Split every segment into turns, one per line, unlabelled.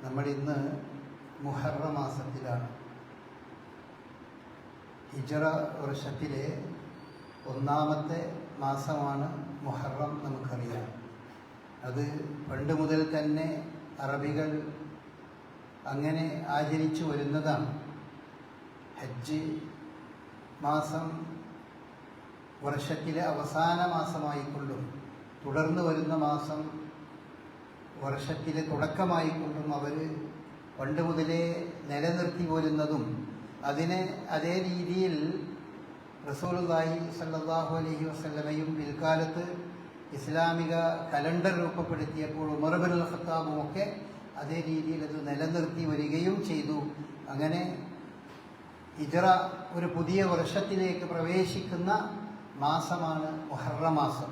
നമ്മളിന്ന് മുഹറം മാസത്തിലാണ്. ഹിജ്റ വർഷത്തിലെ ഒന്നാമത്തെ മാസമാണ് മുഹറം. നമുക്കറിയാം, അത് പണ്ട് മുതൽ തന്നെ അറബികൾ അങ്ങനെ ആചരിച്ചു വരുന്നതാണ്. ഹജ്ജ് മാസം വർഷത്തിലെ അവസാന മാസമായിക്കൊണ്ടും തുടർന്ന് വരുന്ന മാസം വർഷത്തിലെ തുടക്കമായിക്കൊണ്ടും അവർ പണ്ട് മുതലേ നിലനിർത്തി പോരുന്നതും അതിനെ അതേ രീതിയിൽ റസൂലുള്ളാഹി സ്വല്ലല്ലാഹു അലൈഹി വസല്ലമയും പിൽക്കാലത്ത് ഇസ്ലാമിക കലണ്ടർ രൂപപ്പെടുത്തിയപ്പോൾ ഉമർ ഇബ്നുൽ ഖത്താബും ഒക്കെ അതേ രീതിയിൽ അത് നിലനിർത്തി വരികയും ചെയ്തു. അങ്ങനെ ഹിജ്റ ഒരു പുതിയ വർഷത്തിലേക്ക് പ്രവേശിക്കുന്ന മാസമാണ് മുഹറം മാസം.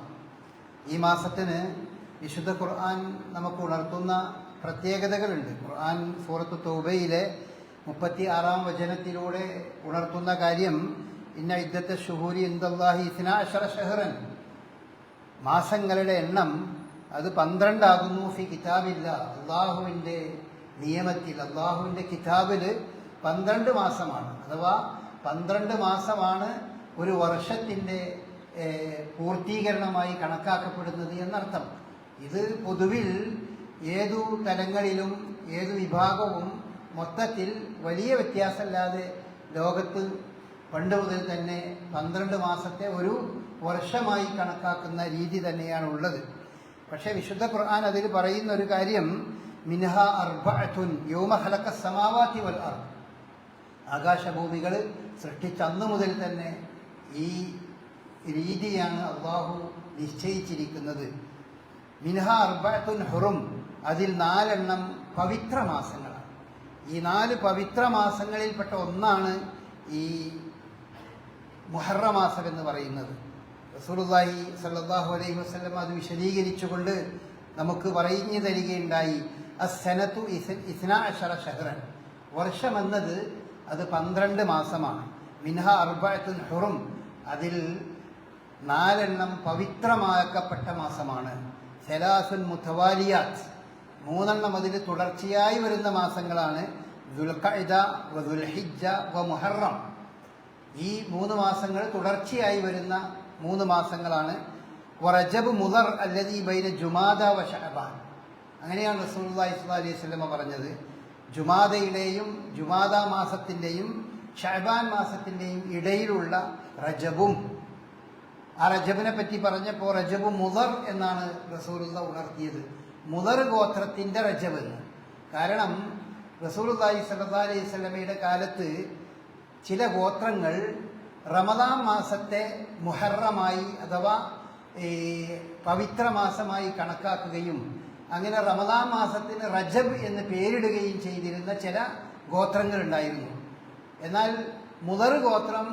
ഈ മാസത്തിന് വിശുദ്ധ ഖുർആൻ നമുക്ക് ഉണർത്തുന്ന പ്രത്യേകതകളുണ്ട്. ഖുർആൻ സൂറത്ത് തൗബയിലെ 36-ാം വചനത്തിലൂടെ ഉണർത്തുന്ന കാര്യം, ഇന്ന ഇദ്ദത്ത ശുഹൂരി ഇൻദല്ലാഹി 12 ശഹ്റൻ, മാസങ്ങളുടെ എണ്ണം അത് 12 ആകുന്നു. ഫി കിതാബില്ല, അള്ളാഹുവിൻ്റെ നിയമത്തിൽ, അള്ളാഹുവിൻ്റെ കിതാബിൽ 12 മാസമാണ്. അഥവാ 12 മാസമാണ് ഒരു വർഷത്തിൻ്റെ പൂർത്തീകരണമായി കണക്കാക്കപ്പെടുന്നത് എന്നർത്ഥം. ഇത് പൊതുവിൽ ഏതു തലങ്ങളിലും ഏതു വിഭാഗവും മൊത്തത്തിൽ വലിയ വ്യത്യാസമില്ലാതെ ലോകത്ത് പണ്ട് മുതൽ തന്നെ 12 മാസത്തെ ഒരു വർഷമായി കണക്കാക്കുന്ന രീതി തന്നെയാണ് ഉള്ളത്. പക്ഷേ വിശുദ്ധ ഖുർആൻ അതിൽ പറയുന്ന ഒരു കാര്യം, മിൻഹ അർബഅത്തുൻ യൗമ ഖലഖ സമാവാതി വൽ അർദ്, ആകാശഭൂമികൾ സൃഷ്ടിച്ച അന്ന് മുതൽ തന്നെ ഈ രീതിയാണ് അള്ളാഹു നിശ്ചയിച്ചിരിക്കുന്നത്. മിൻഹ അർബഅത്തുൻ ഹുറും, അതിൽ 4 പവിത്ര മാസങ്ങളാണ്. ഈ 4 പവിത്ര മാസങ്ങളിൽപ്പെട്ട ഒന്നാണ് ഈ മുഹറം മാസം എന്ന് പറയുന്നത്. റസൂലുള്ളാഹി സ്വല്ലല്ലാഹു അലൈഹി വസല്ലം അത് വിശദീകരിച്ചുകൊണ്ട് നമുക്ക് പറഞ്ഞു തരികയുണ്ടായി, അസ്സനതു 12 ശഹ്റൻ, വർഷമെന്നത് അത് 12 മാസമാണ്. മിൻഹ അർബഅത്തുൻ ഹുറും, അതിൽ 4 പവിത്രമാക്കപ്പെട്ട മാസമാണ്. സലാസുൻ മുതവാലിയാത്ത്, 3 അതിൽ തുടർച്ചയായി വരുന്ന മാസങ്ങളാണ്. ദുൽഖഅദ വ ദുൽഹിജ്ജ വ മുഹറം, ഈ 3 മാസങ്ങൾ തുടർച്ചയായി വരുന്ന 3 മാസങ്ങളാണ്. വ റജബ് മുദർ അല്ലദീ ബൈന ജുമാദ വ ശഅബാൻ, അങ്ങനെയാണ് റസൂലുള്ളാഹി സ്വല്ലല്ലാഹു അലൈഹി വസല്ലം പറഞ്ഞത്. ജുമാദയുടെയും ജുമാദ മാസത്തിൻ്റെയും ശഅബാൻ മാസത്തിൻ്റെയും ഇടയിലുള്ള റജബും. ആ റജബിനെ പറ്റി പറഞ്ഞപ്പോൾ റജബ് മുദർ എന്നാണ് റസൂലുള്ളാഹി ഉണർത്തിയത്, മുദർ ഗോത്രത്തിൻ്റെ റജബ് എന്ന്. കാരണം റസൂലുള്ളാഹി സ്വല്ലല്ലാഹു അലൈഹി വസല്ലമയുടെ കാലത്ത് ചില ഗോത്രങ്ങൾ റമദാൻ മാസത്തെ മുഹറമായി അഥവാ പവിത്ര മാസമായി കണക്കാക്കുകയും അങ്ങനെ റമദാൻ മാസത്തിന് റജബ് എന്ന് പേരിടുകയും ചെയ്തിരുന്ന ചില ഗോത്രങ്ങൾ ഉണ്ടായിരുന്നു. എന്നാൽ മുദർ ഗോത്രം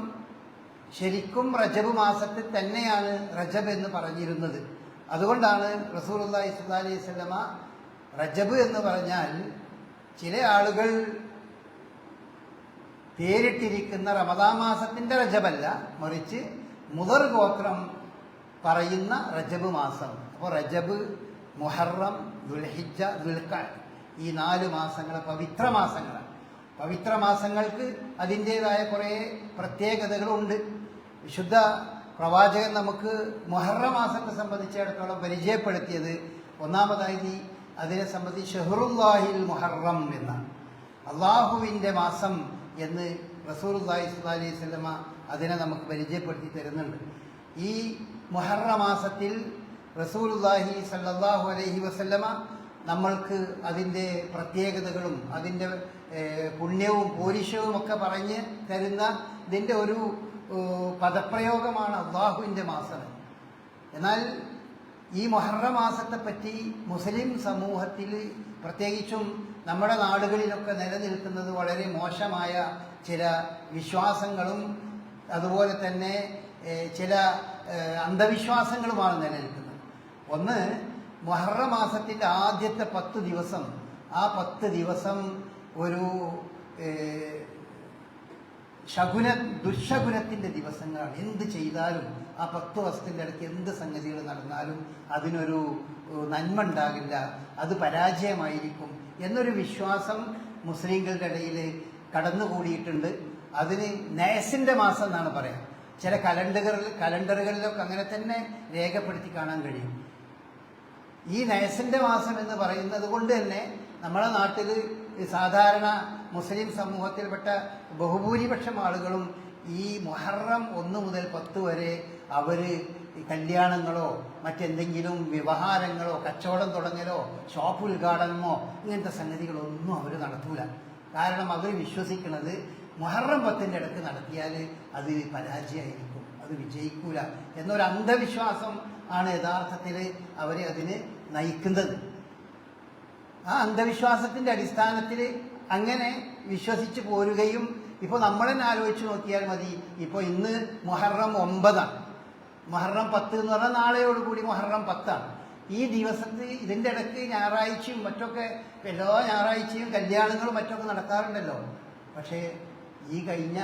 ശരിക്കും റജബ് മാസത്തിൽ തന്നെയാണ് റജബ് എന്ന് പറഞ്ഞിരുന്നത്. അതുകൊണ്ടാണ് റസൂലുള്ളാഹി സ്വല്ലല്ലാഹു അലൈഹി വസല്ലമ റജബ് എന്ന് പറഞ്ഞാൽ ചില ആളുകൾ പേരിട്ടിരിക്കുന്ന റമദാൻ മാസത്തിൻ്റെ റജബല്ല, മറിച്ച് മുദർ ഗോത്രം പറയുന്ന റജബ് മാസം. അപ്പോൾ റജബ്, മുഹറം, ദുൽഹിജ്ജ, ദുൽഖഅദ, ഈ 4 മാസങ്ങൾ പവിത്ര മാസങ്ങളാണ്. പവിത്ര മാസങ്ങൾക്ക് അതിൻ്റേതായ കുറേ പ്രത്യേകതകളുണ്ട്. വിശുദ്ധ പ്രവാചകൻ നമുക്ക് മുഹറം മാസത്തെ സംബന്ധിച്ചിടത്തോളം പരിചയപ്പെടുത്തിയത്, ഒന്നാമതായി അതിനെ സംബന്ധിച്ച് ഷഹ്റുല്ലാഹിൽ മുഹറം എന്നാണ്, അള്ളാഹുവിൻ്റെ മാസം എന്ന് റസൂലുള്ളാഹി സ്വല്ലല്ലാഹു അലൈഹി വസല്ലമ അതിനെ നമുക്ക് പരിചയപ്പെടുത്തി തരുന്നുണ്ട്. ഈ മുഹറം മാസത്തിൽ റസൂലുള്ളാഹി സ്വല്ലല്ലാഹു അലൈഹി വസല്ലമ നമ്മൾക്ക് അതിൻ്റെ പ്രത്യേകതകളും അതിൻ്റെ പുണ്യവും പോരിശവും ഒക്കെ പറഞ്ഞ് തരുന്ന ഇതിൻ്റെ ഒരു പദപ്രയോഗമാണ് അള്ളാഹുവിൻ്റെ മാസം. എന്നാൽ ഈ മുഹറം മാസത്തെപ്പറ്റി മുസ്ലിം സമൂഹത്തിൽ, പ്രത്യേകിച്ചും നമ്മുടെ നാടുകളിലൊക്കെ നിലനിൽക്കുന്നത് വളരെ മോശമായ ചില വിശ്വാസങ്ങളും അതുപോലെ തന്നെ ചില അന്ധവിശ്വാസങ്ങളുമാണ് നിലനിൽക്കുന്നത്. ഒന്ന്, മുഹറം മാസത്തിൻ്റെ ആദ്യത്തെ 10 ദിവസം, ആ 10 ദിവസം ഒരു ദുശകുനത്തിൻ്റെ ദിവസങ്ങളാണ്. എന്ത് ചെയ്താലും ആ 10 ദിവസത്തിൻ്റെ ഇടയ്ക്ക് എന്ത് സംഗതികൾ നടന്നാലും അതിനൊരു നന്മ ഉണ്ടാകില്ല, അത് പരാജയമായിരിക്കും എന്നൊരു വിശ്വാസം മുസ്ലിങ്ങളുടെ ഇടയിൽ കടന്നുകൂടിയിട്ടുണ്ട്. അതിന് നയസിന്റെ മാസം എന്നാണ് പറയാം. ചില കലണ്ടറുകളിലൊക്കെ അങ്ങനെ തന്നെ രേഖപ്പെടുത്തി കാണാൻ കഴിയും. ഈ നയസിന്റെ മാസം എന്ന് പറയുന്നത് കൊണ്ട് തന്നെ നമ്മുടെ നാട്ടിൽ സാധാരണ മുസ്ലിം സമൂഹത്തിൽപ്പെട്ട ബഹുഭൂരിപക്ഷം ആളുകളും ഈ മുഹറം 1 മുതൽ 10 വരെ അവര് കല്യാണങ്ങളോ മറ്റെന്തെങ്കിലും വ്യവഹാരങ്ങളോ കച്ചവടം തുടങ്ങലോ ഷോപ്പ് ഉദ്ഘാടനമോ ഇങ്ങനത്തെ സംഗതികളൊന്നും അവർ നടത്തൂല. കാരണം അവർ വിശ്വസിക്കുന്നത് മുഹറം 10ന്റെ ഇടയ്ക്ക് നടത്തിയാൽ അത് പരാജയമായിരിക്കും, അത് വിജയിക്കൂല എന്നൊരു അന്ധവിശ്വാസം ആണ് യഥാർത്ഥത്തിൽ അവരെ അതിന് നയിക്കുന്നത്. ആ അന്ധവിശ്വാസത്തിന്റെ അടിസ്ഥാനത്തിൽ അങ്ങനെ വിശ്വസിച്ച് പോരുകയും ഇപ്പോൾ നമ്മൾ തന്നെ ആലോചിച്ച് നോക്കിയാൽ മതി. ഇപ്പോൾ ഇന്ന് മുഹറം 9 മുഹറം 10 എന്ന് പറഞ്ഞാൽ നാളെയോടുകൂടി മുഹറം 10 ഈ ദിവസത്തിൽ ഇതിൻ്റെ ഇടയ്ക്ക് ഞായറാഴ്ചയും മറ്റൊക്കെ എല്ലാ ഞായറാഴ്ചയും കല്യാണങ്ങളും മറ്റൊക്കെ നടക്കാറുണ്ടല്ലോ. പക്ഷേ ഈ കഴിഞ്ഞ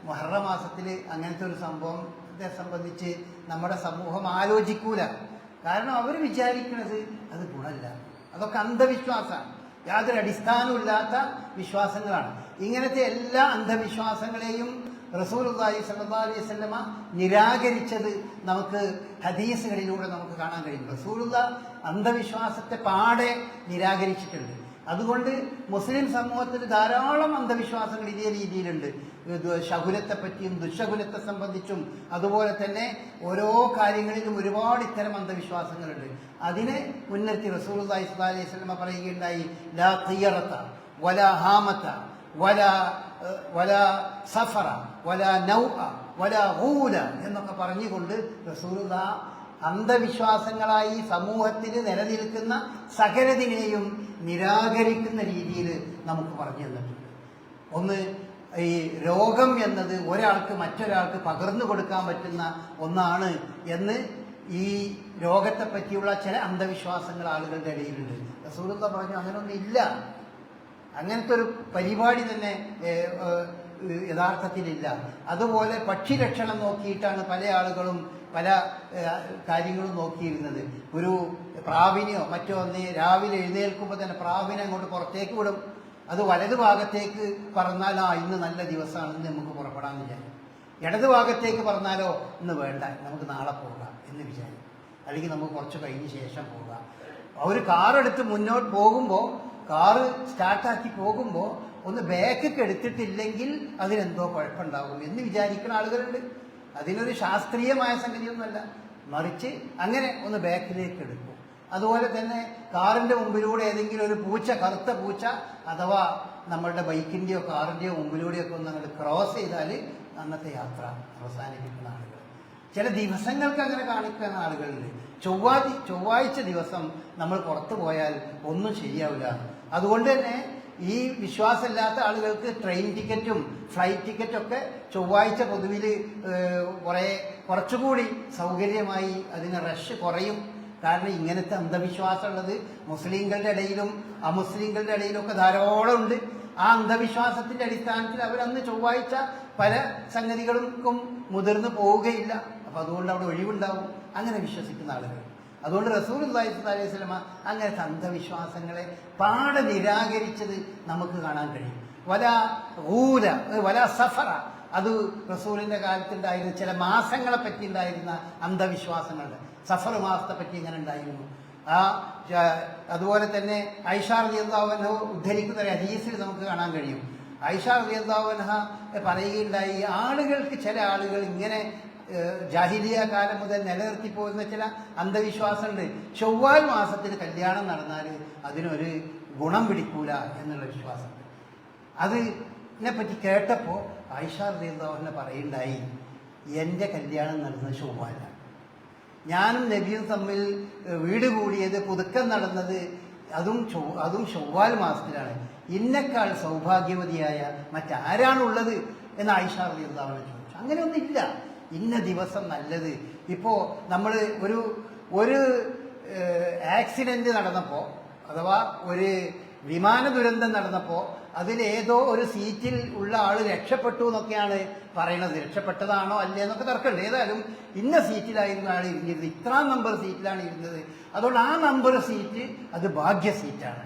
മുഹറം മാസത്തിൽ അങ്ങനത്തെ ഒരു സംഭവത്തെ സംബന്ധിച്ച് നമ്മുടെ സമൂഹം ആലോചിക്കൂല. കാരണം അവർ വിചാരിക്കുന്നത് അത് ഗുണമല്ല, അതൊക്കെ അന്ധവിശ്വാസമാണ്, യാതൊരു അടിസ്ഥാനമില്ലാത്ത വിശ്വാസങ്ങളാണ്. ഇങ്ങനത്തെ എല്ലാ അന്ധവിശ്വാസങ്ങളെയും റസൂലുള്ളാഹി സ്വല്ലല്ലാഹു അലൈഹി വസല്ലമ നിരാകരിച്ചത് നമുക്ക് ഹദീസുകളിലൂടെ നമുക്ക് കാണാൻ കഴിയും. റസൂലുള്ളാഹി അന്ധവിശ്വാസത്തെ പാടെ നിരാകരിച്ചിട്ടുണ്ട്. അതുകൊണ്ട് മുസ്ലിം സമൂഹത്തിൽ ധാരാളം അന്ധവിശ്വാസങ്ങൾ ഇതേ രീതിയിലുണ്ട്. ശകുനത്തെ പറ്റിയും ദുശകുനത്തെ സംബന്ധിച്ചും അതുപോലെ തന്നെ ഓരോ കാര്യങ്ങളിലും ഒരുപാട് ഇത്തരം അന്ധവിശ്വാസങ്ങളുണ്ട്. അതിനെ മുൻനിർത്തി റസൂലുള്ളാഹി സ്വല്ലല്ലാഹു അലൈഹി വസല്ലമ പറയുകയുണ്ടായി, ലാ ഖിയറത വലാ ഹാമത വലാ സഫറ വലാ നൗഅ വലാ ഊല എന്നൊക്കെ പറഞ്ഞുകൊണ്ട് റസൂലുള്ളാഹി അന്ധവിശ്വാസങ്ങളായി സമൂഹത്തിൽ നിലനിൽക്കുന്ന സകലതിനെയും നിരാകരിക്കുന്ന രീതിയിൽ നമുക്ക് പറഞ്ഞു തന്നിട്ടുണ്ട്. ഒന്ന്, ഈ രോഗം എന്നത് ഒരാൾക്ക് മറ്റൊരാൾക്ക് പകർന്നു കൊടുക്കാൻ പറ്റുന്ന ഒന്നാണ് എന്ന് ഈ രോഗത്തെ പറ്റിയുള്ള ചില അന്ധവിശ്വാസങ്ങൾ ആളുകളുടെ ഇടയിലുണ്ട്. റസൂലുള്ളാഹി പറഞ്ഞു അങ്ങനെയൊന്നും ഇല്ല, അങ്ങനത്തെ ഒരു പരിപാടി തന്നെ യഥാർത്ഥത്തിലില്ല. അതുപോലെ പക്ഷിരക്ഷണം നോക്കിയിട്ടാണ് പല ആളുകളും പല കാര്യങ്ങളും നോക്കിയിരുന്നത്. ഒരു പ്രാവിനെയോ മറ്റോ ഒന്ന് രാവിലെ എഴുന്നേൽക്കുമ്പോൾ തന്നെ പ്രാവിനെ അങ്ങോട്ട് പുറത്തേക്ക് വിടും. അത് വലതു ഭാഗത്തേക്ക് പറഞ്ഞാൽ ഇന്ന് നല്ല ദിവസമാണെന്ന് നമുക്ക് പുറപ്പെടാൻ വിചാരിക്കും. ഇടതു ഭാഗത്തേക്ക് പറഞ്ഞാലോ ഇന്ന് വേണ്ട, നമുക്ക് നാളെ പോകാം എന്ന് വിചാരിക്കും. അല്ലെങ്കിൽ നമുക്ക് കുറച്ച് കഴിഞ്ഞ ശേഷം പോകാം. ഒരു കാറെടുത്ത് മുന്നോട്ട് പോകുമ്പോൾ, കാറ് സ്റ്റാർട്ടാക്കി പോകുമ്പോൾ ഒന്ന് ബാക്കൊക്കെ എടുത്തിട്ടില്ലെങ്കിൽ അതിനെന്തോ കുഴപ്പമുണ്ടാകും എന്ന് വിചാരിക്കുന്ന ആളുകളുണ്ട്. അതിനൊരു ശാസ്ത്രീയമായ സംഗതിയൊന്നുമല്ല, മറിച്ച് അങ്ങനെ ഒന്ന് ബാക്കിലേക്ക് എടുക്കും. അതുപോലെ തന്നെ കാറിന്റെ മുമ്പിലൂടെ ഏതെങ്കിലും ഒരു പൂച്ച, കറുത്ത പൂച്ച അഥവാ നമ്മളുടെ ബൈക്കിന്റെയോ കാറിന്റെയോ മുമ്പിലൂടെയൊക്കെ ഒന്ന് അങ്ങോട്ട് ക്രോസ് ചെയ്താൽ അന്നത്തെ യാത്ര അവസാനിപ്പിക്കുന്ന ആളുകൾ. ചില ദിവസങ്ങൾക്ക് അങ്ങനെ കാണിക്കുന്ന ആളുകളുണ്ട്. ചൊവ്വാഴ്ച ദിവസം നമ്മൾ പുറത്തു പോയാൽ ഒന്നും ശരിയാവില്ല. അതുകൊണ്ട് തന്നെ ഈ വിശ്വാസമില്ലാത്ത ആളുകൾക്ക് ട്രെയിൻ ടിക്കറ്റും ഫ്ലൈറ്റ് ടിക്കറ്റും ഒക്കെ ചൊവ്വാഴ്ച പൊതുവിൽ കുറച്ചുകൂടി സൗകര്യമായി അതിന് റഷ് കുറയും. കാരണം ഇങ്ങനത്തെ അന്ധവിശ്വാസമുള്ളത് മുസ്ലിങ്ങളുടെ ഇടയിലും അമുസ്ലിങ്ങളുടെ ഇടയിലൊക്കെ ധാരാളം ഉണ്ട്. ആ അന്ധവിശ്വാസത്തിന്റെ അടിസ്ഥാനത്തിൽ അവരന്ന് ചൊവ്വാഴ്ച പല സംഗതികൾക്കും മുതിർന്നു പോവുകയില്ല. അപ്പൊ അതുകൊണ്ട് അവിടെ ഒഴിവുണ്ടാവും അങ്ങനെ വിശ്വസിക്കുന്ന ആളുകൾ. അതുകൊണ്ട് റസൂലുള്ളാഹി സ്വല്ലല്ലാഹു അലൈഹി വസല്ലമ അങ്ങനത്തെ അന്ധവിശ്വാസങ്ങളെ പാടെ നിരാകരിച്ചത് നമുക്ക് കാണാൻ കഴിയും. വല സഫറ, അത് റസൂലിന്റെ കാലത്തുണ്ടായിരുന്ന ചില മാസങ്ങളെ പറ്റി ഉണ്ടായിരുന്ന അന്ധവിശ്വാസങ്ങളുണ്ട്. സഫർ മാസത്തെ പറ്റി ഇങ്ങനെ ഉണ്ടായിരുന്നു. അതുപോലെ തന്നെ ആയിഷ റളിയല്ലാഹു അൻഹ ഉദ്ധരിക്കുന്ന ഒരു ഹദീസിൽ നമുക്ക് കാണാൻ കഴിയും. ആയിഷ റളിയല്ലാഹു അൻഹ പറയുകയുണ്ടായി, ആളുകൾക്ക് ചില ആളുകൾ ഇങ്ങനെ ജാഹിലിയ കാലം മുതൽ നിലനിർത്തി പോകുന്ന ചില അന്ധവിശ്വാസമുണ്ട്. ചൊവ്വാൽ മാസത്തിൽ കല്യാണം നടന്നാൽ അതിനൊരു ഗുണം പിടിക്കൂല എന്നുള്ള വിശ്വാസമുണ്ട്. അതിനെപ്പറ്റി കേട്ടപ്പോൾ ആയിഷ റളിയല്ലാഹു അൻഹ പറയുണ്ടായി, എൻ്റെ കല്യാണം നടന്നത് ചൊവ്വാലാണ്, ഞാനും നബിയും തമ്മിൽ വീട് കൂടിയത് പുതുക്കം നടന്നത് അതും ചൊവ്വാൽ മാസത്തിലാണ്. ഇന്നെക്കാൾ സൗഭാഗ്യവതിയായ മറ്റാരാണുള്ളത് എന്ന് ആയിഷ റളിയല്ലാഹു അൻഹ ചോദിച്ചു. അങ്ങനെയൊന്നുമില്ല, ഇന്ന ദിവസം നല്ലത്. ഇപ്പോൾ നമ്മൾ ഒരു ആക്സിഡന്റ് നടന്നപ്പോൾ അഥവാ ഒരു വിമാന ദുരന്തം നടന്നപ്പോൾ അതിലേതോ ഒരു സീറ്റിൽ ഉള്ള ആൾ രക്ഷപ്പെട്ടു എന്നൊക്കെയാണ് പറയണത്. രക്ഷപ്പെട്ടതാണോ അല്ലേ എന്നൊക്കെ തർക്കമുണ്ട്. ഏതായാലും ഇന്ന സീറ്റിലായിരുന്നു ആൾ ഇരുന്നിരുന്നത്, ഇത്രാം നമ്പർ സീറ്റിലാണ് ഇരുന്നത്, അതുകൊണ്ട് ആ നമ്പർ സീറ്റ് അത് ഭാഗ്യ സീറ്റാണ്.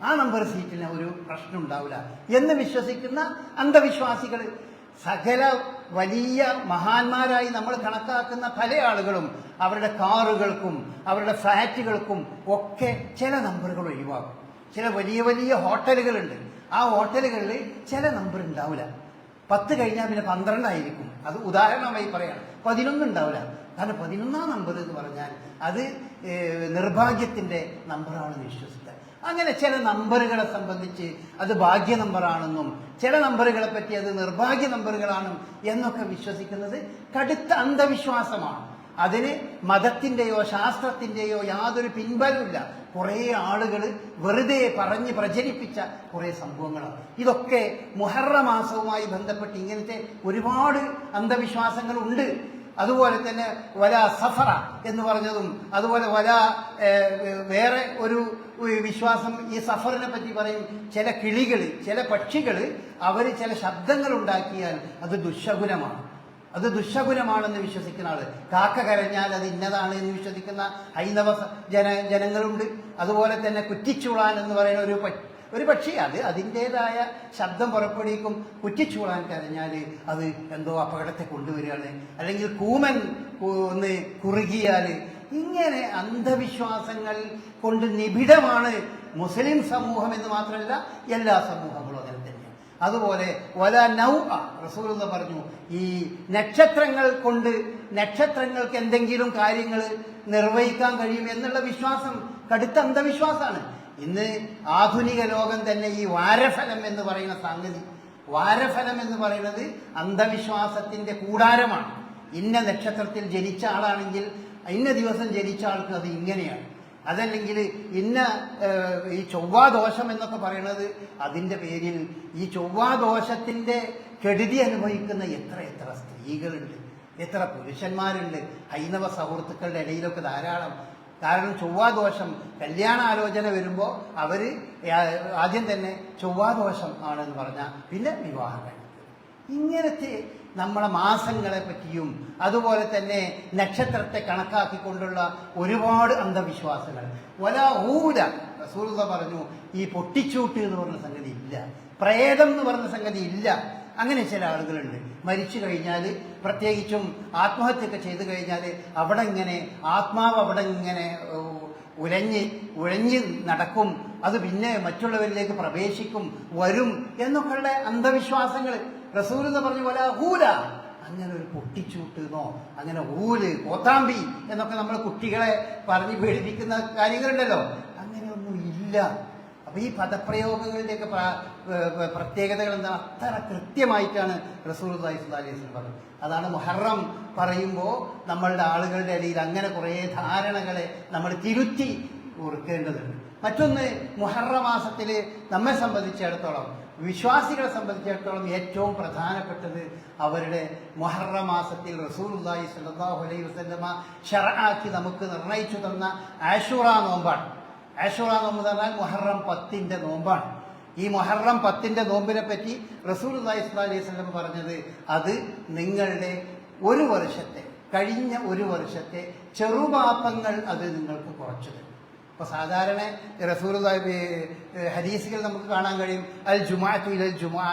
ആ നമ്പർ സീറ്റിന് ഒരു പ്രശ്നം ഉണ്ടാവില്ല എന്ന് വിശ്വസിക്കുന്ന അന്ധവിശ്വാസികൾ, സകല വലിയ മഹാന്മാരായി നമ്മൾ കണക്കാക്കുന്ന പല ആളുകളും അവരുടെ കാറുകൾക്കും അവരുടെ ഫ്ലാറ്റുകൾക്കും ഒക്കെ ചില നമ്പറുകൾ ഒഴിവാക്കും. ചില വലിയ വലിയ ഹോട്ടലുകളുണ്ട്, ആ ഹോട്ടലുകളിൽ ചില നമ്പർ ഉണ്ടാവില്ല. 10 കഴിഞ്ഞാൽ പിന്നെ 12 ആയിരിക്കും. അത് ഉദാഹരണമായി പറയാണ്. 11 ഉണ്ടാവില്ല. കാരണം 11ാം നമ്പർ എന്ന് പറഞ്ഞാൽ അത് നിർഭാഗ്യത്തിന്റെ നമ്പറാണെന്ന് വിശ്വസിക്കുക. അങ്ങനെ ചില നമ്പറുകളെ സംബന്ധിച്ച് അത് ഭാഗ്യ നമ്പറാണെന്നും ചില നമ്പറുകളെ പറ്റി അത് നിർഭാഗ്യ നമ്പറുകളാണ് എന്നൊക്കെ വിശ്വസിക്കുന്നത് കടുത്ത അന്ധവിശ്വാസമാണ്. അതിന് മതത്തിന്റെയോ ശാസ്ത്രത്തിന്റെയോ യാതൊരു പിൻബലമില്ല. കുറേ ആളുകൾ വെറുതെ പറഞ്ഞ് പ്രചരിപ്പിച്ച കുറേ സംഭവങ്ങളാണ് ഇതൊക്കെ. മുഹറം മാസവുമായി ബന്ധപ്പെട്ട് ഇങ്ങനത്തെ ഒരുപാട് അന്ധവിശ്വാസങ്ങളുണ്ട്. അതുപോലെ തന്നെ വല സഫറ എന്ന് പറഞ്ഞതും, അതുപോലെ വല വേറെ ഒരു വിശ്വാസം ഈ സഫറിനെ പറ്റി പറയും. ചില കിളികൾ, ചില പക്ഷികൾ അവർ ചില ശബ്ദങ്ങൾ ഉണ്ടാക്കിയാൽ അത് ദുശകുനമാണ്. അത് ദുശകുനമാണെന്ന് വിശ്വസിക്കുന്ന ആള്. കാക്ക കരഞ്ഞാൽ അത് ഇന്നതാണ് എന്ന് വിശ്വസിക്കുന്ന ഹൈന്ദവ ജനങ്ങളുണ്ട്. അതുപോലെ തന്നെ കുറ്റിച്ചൂളാൻ എന്ന് പറയുന്ന ഒരു പക്ഷി, അത് അതിൻ്റെതായ ശബ്ദം പുറപ്പെടുവിക്കും. കുറ്റിച്ചൂളാൻ കരഞ്ഞാൽ അത് എന്തോ അപകടത്തെ കൊണ്ടുവരികയാണ്. അല്ലെങ്കിൽ കൂമൻ ഒന്ന് കുറുകിയാൽ. ഇങ്ങനെ അന്ധവിശ്വാസങ്ങൾ കൊണ്ട് നിബിഡമാണ് മുസ്ലിം സമൂഹം എന്ന് മാത്രമല്ല എല്ലാ സമൂഹങ്ങളും അങ്ങനെ തന്നെയാണ്. അതുപോലെ വല നൗ റസൂലുള്ളാഹി പറഞ്ഞു, ഈ നക്ഷത്രങ്ങൾ കൊണ്ട് നക്ഷത്രങ്ങൾക്ക് എന്തെങ്കിലും കാര്യങ്ങൾ നിർവഹിക്കാൻ കഴിയും എന്നുള്ള വിശ്വാസം കടുത്ത അന്ധവിശ്വാസമാണ്. ഇന്ന് ആധുനിക ലോകം തന്നെ ഈ വാരഫലം എന്ന് പറയുന്ന സംഗതി, വാരഫലം എന്ന് പറയുന്നത് അന്ധവിശ്വാസത്തിന്റെ കൂടാരമാണ്. ഇന്ന നക്ഷത്രത്തിൽ ജനിച്ച ആളാണെങ്കിൽ ഇന്ന ദിവസം ജനിച്ച ആൾക്ക് അത് ഇങ്ങനെയാണ്. അതല്ലെങ്കിൽ ഇന്ന ഈ ചൊവ്വാദോഷം എന്നൊക്കെ പറയുന്നത് അതിൻ്റെ പേരിൽ ഈ ചൊവ്വാദോഷത്തിന്റെ കെടുതി അനുഭവിക്കുന്ന എത്ര സ്ത്രീകളുണ്ട്, എത്ര പുരുഷന്മാരുണ്ട് ഹൈന്ദവ സുഹൃത്തുക്കളുടെ ഇടയിലൊക്കെ ധാരാളം. കാരണം ചൊവ്വാദോഷം കല്യാണാലോചന വരുമ്പോൾ അവർ ആദ്യം തന്നെ ചൊവ്വാദോഷം ആണെന്ന് പറഞ്ഞാൽ പിന്നെ വിവാഹം കഴിക്കും. ഇങ്ങനത്തെ നമ്മളെ മാസങ്ങളെ പറ്റിയും അതുപോലെ തന്നെ നക്ഷത്രത്തെ കണക്കാക്കിക്കൊണ്ടുള്ള ഒരുപാട് അന്ധവിശ്വാസങ്ങൾ. വലാഊല റസൂലുള്ളാഹി പറഞ്ഞു, ഈ പൊട്ടിച്ചൂട്ട് എന്ന് പറഞ്ഞ സംഗതി ഇല്ല, പ്രേതം എന്ന് പറഞ്ഞ സംഗതി ഇല്ല. അങ്ങനെ ചില ആളുകളുണ്ട്. മരിച്ചു കഴിഞ്ഞാൽ, പ്രത്യേകിച്ചും ആത്മഹത്യയൊക്കെ ചെയ്തു കഴിഞ്ഞാൽ അവിടെ ഇങ്ങനെ ആത്മാവ് അവിടെ ഇങ്ങനെ ഉഴഞ്ഞ് നടക്കും, അത് പിന്നെ മറ്റുള്ളവരിലേക്ക് പ്രവേശിക്കും, വരും എന്നൊക്കെയുള്ള അന്ധവിശ്വാസങ്ങൾ. റസൂലെന്ന് പറഞ്ഞ പോലെ ഹൂല, അങ്ങനെ ഒരു പൊട്ടിച്ചൂട്ടെന്നോ അങ്ങനെ ഊല് കോത്താമ്പി എന്നൊക്കെ നമ്മൾ കുട്ടികളെ പറഞ്ഞ് പേടിപ്പിക്കുന്ന കാര്യങ്ങളുണ്ടല്ലോ, അങ്ങനെയൊന്നും ഇല്ല. അപ്പൊ ഈ പദപ്രയോഗങ്ങളുടെയൊക്കെ പ്രത്യേകതകൾ എന്താ, അത്ര കൃത്യമായിട്ടാണ് റസൂലുള്ളാഹി സ്വല്ലല്ലാഹി അലൈഹി വസല്ലം പറഞ്ഞത്. അതാണ് മുഹറം പറയുമ്പോൾ നമ്മളുടെ ആളുകളുടെ ഇടയിൽ അങ്ങനെ കുറേ ധാരണകളെ നമ്മൾ തിരുത്തി കുറിക്കേണ്ടതുണ്ട്. മറ്റൊന്ന്, മുഹറം മാസത്തിൽ നമ്മെ സംബന്ധിച്ചിടത്തോളം, വിശ്വാസികളെ സംബന്ധിച്ചിടത്തോളം ഏറ്റവും പ്രധാനപ്പെട്ടത് അവരുടെ മുഹറം മാസത്തിൽ റസൂലുള്ളാഹി സ്വല്ലല്ലാഹു അലൈഹി വസല്ലമ ശർആക്കി നമുക്ക് നിർണയിച്ചു തന്ന ആശൂറ നോമ്പാണ്. ആശൂറ നോമ്പ് എന്ന് പറഞ്ഞാൽ മുഹറം 10ന്റെ നോമ്പാണ്. ഈ മുഹറം 10ന്റെ നോമ്പിനെ പറ്റി റസൂലുള്ളാഹി സ്വല്ലല്ലാഹു അലൈഹി വസല്ലം പറഞ്ഞത്, അത് നിങ്ങളുടെ ഒരു വർഷത്തെ, കഴിഞ്ഞ ഒരു വർഷത്തെ ചെറുപാപങ്ങൾ അത് നിങ്ങൾക്ക് കുറച്ചു തരും. അപ്പൊ സാധാരണ റസൂലുള്ളാഹി ഹദീസുകൾ നമുക്ക് കാണാൻ കഴിയും, അൽ ജുമുഅത്തു ഇലൽ ജുമുഅ